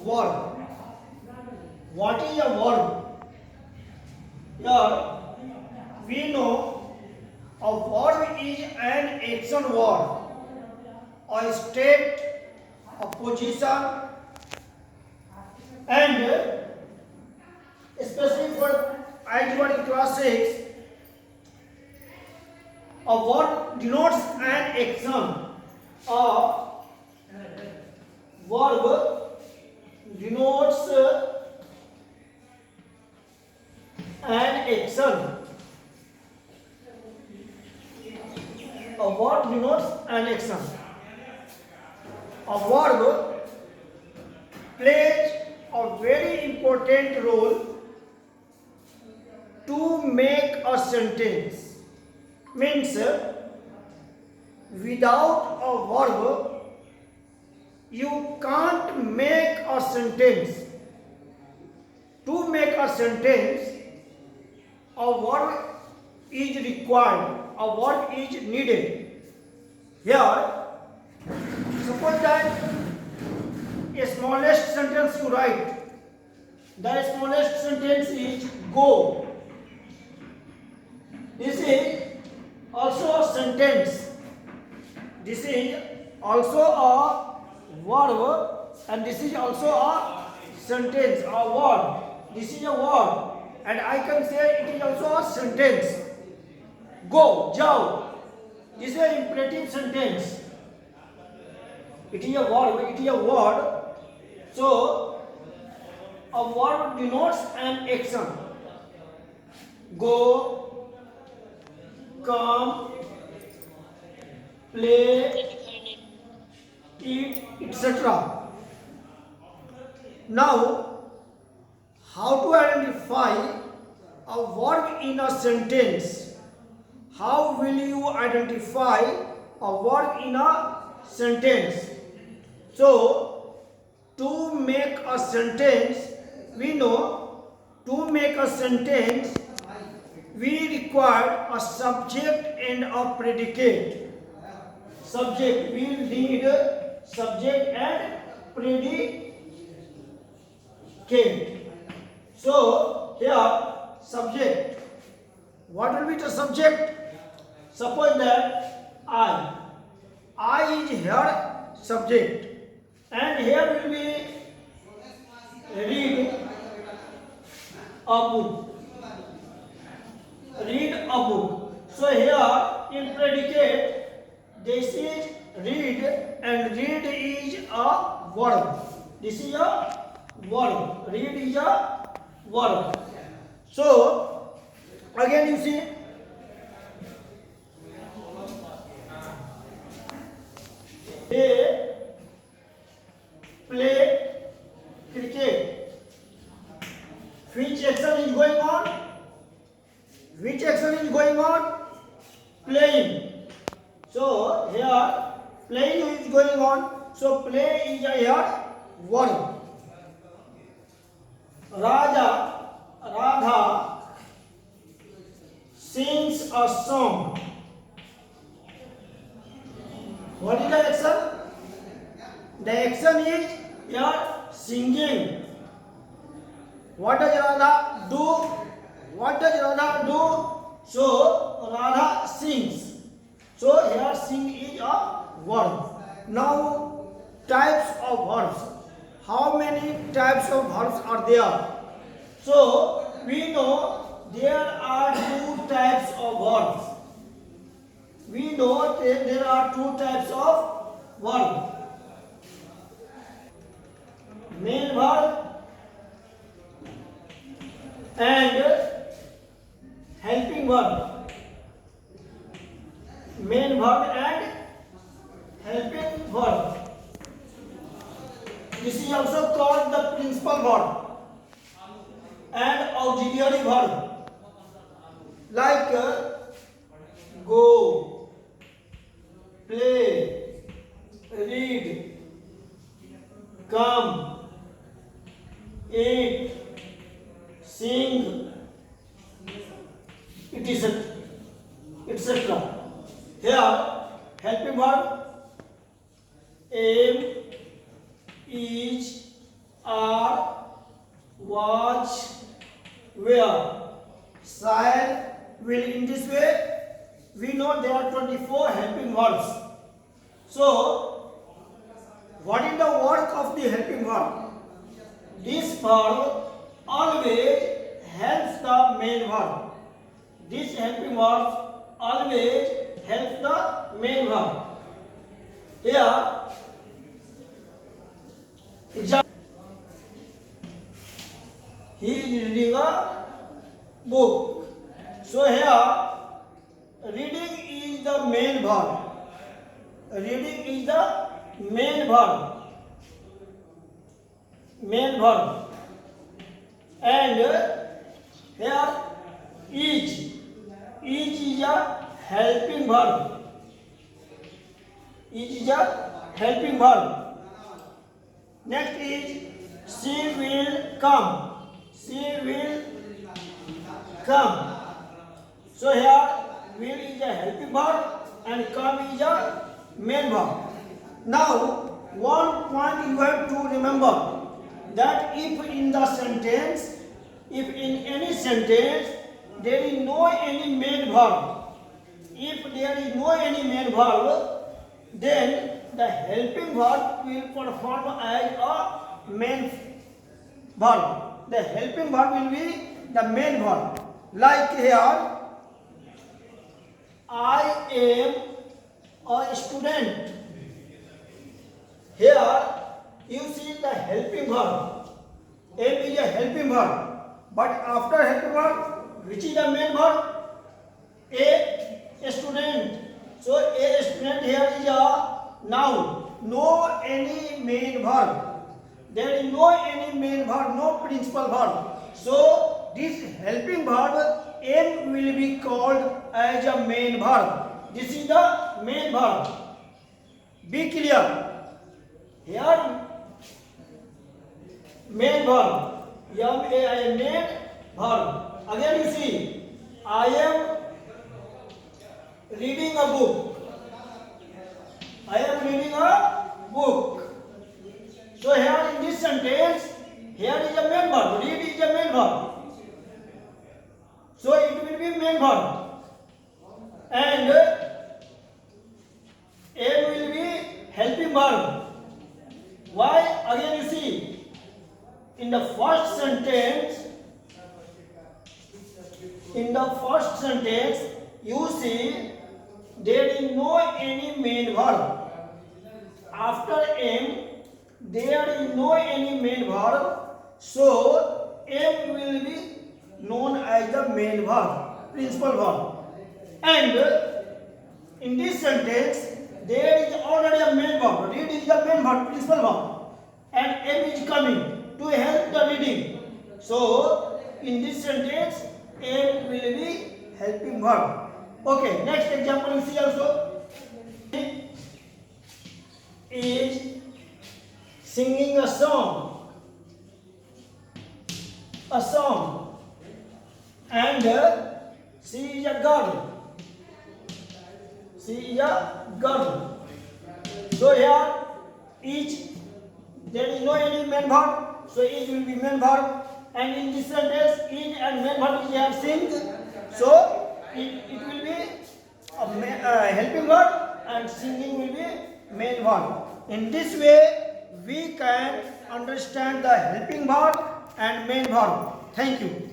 verb. What is a verb? Here we know a verb is an action word, a state, a position, and especially for algebra class 6, a verb denotes an action. A verb denotes an action. A verb denotes an action. A verb plays a very important role to make a sentence. Means without a verb you can't make a sentence. To make a sentence, a verb is required, a verb is needed. Here, suppose that a smallest sentence you write. The smallest sentence is go. This is also a sentence. This is also a verb and this is also a sentence, a word. This is a word and I can say it is also a sentence. Go, jao. This is an imperative sentence. It is a verb, it is a word. So, a verb denotes an action. Go, come, play, eat, etc. Now, how to identify a verb in a sentence? How will you identify a verb in a sentence? So, to make a sentence, we know to make a sentence we require a subject and a predicate. Subject, we need subject and predicate. So, here subject. What will be the subject? Suppose that I is here subject. And here will be read a book. Read a book. So here in predicate, this is read and read is a verb. This is a verb. Read is a verb. So again you see they play cricket. Which action is going on? Which action is going on? Playing. So here playing is going on. So play is a here verb. Radha sings a song. What is the action? The action is here singing. What does Radha do? What does Radha do? So Radha sings. So here sing is a verb. Now types of verbs. How many types of verbs are there? So we know there are two types of verbs. We know that there are two types of verbs. Main verb and helping verb. Main verb and helping verb. This is also called the principal verb and auxiliary verb. Like go, play, read, come, eat, sing, etc. Here, helping verb aim, is, are, was, were. Shall, will. In this way, we know there are 24 helping verbs. So, what is the work of the helping verb? This verb always helps the main verb. This helping verb always helps the main verb. Here, example. He is reading a book. So here, reading is the main verb. Reading is the main verb. Main verb. And here, is a helping verb. Is a helping verb. Next is she will come. She will come. So here will is a helping verb and come is a main verb. Now one point you have to remember that if in the sentence, if in any sentence there is no any main verb, if there is no any main verb, then the helping verb will perform as a main verb. The helping verb will be the main verb. Like here, I am a student. Here you see the helping verb. Am is a helping verb. But after helping verb, which is the main verb? A student. So a student here is a noun. No any main verb. There is no any main verb, no principal verb. So this helping verb am will be called as a main verb. This is the main verb. Be clear. Here main verb. M-A-I main verb. Again you see, I am reading a book. I am reading a book. So here in this sentence, here is a main verb. Read is a main verb. So it will be main verb. And am will be helping verb. Why? Again you see, in the first sentence, you see there is no any main verb. After am, there is no any main verb, so am will be known as the main verb, principal verb. And in this sentence, there is already a main verb. Read is the main verb, principal verb, and am is coming to help the reading. So in this sentence, am will be helping verb. Okay, next example you see also. Is singing a song, and she is a girl. So here each, there is no any main verb, so each will be main verb, and in this sentence each and main verb we have sing, so it will be a helping verb and singing will be main verb. In this way we can understand the helping verb and main verb. Thank you.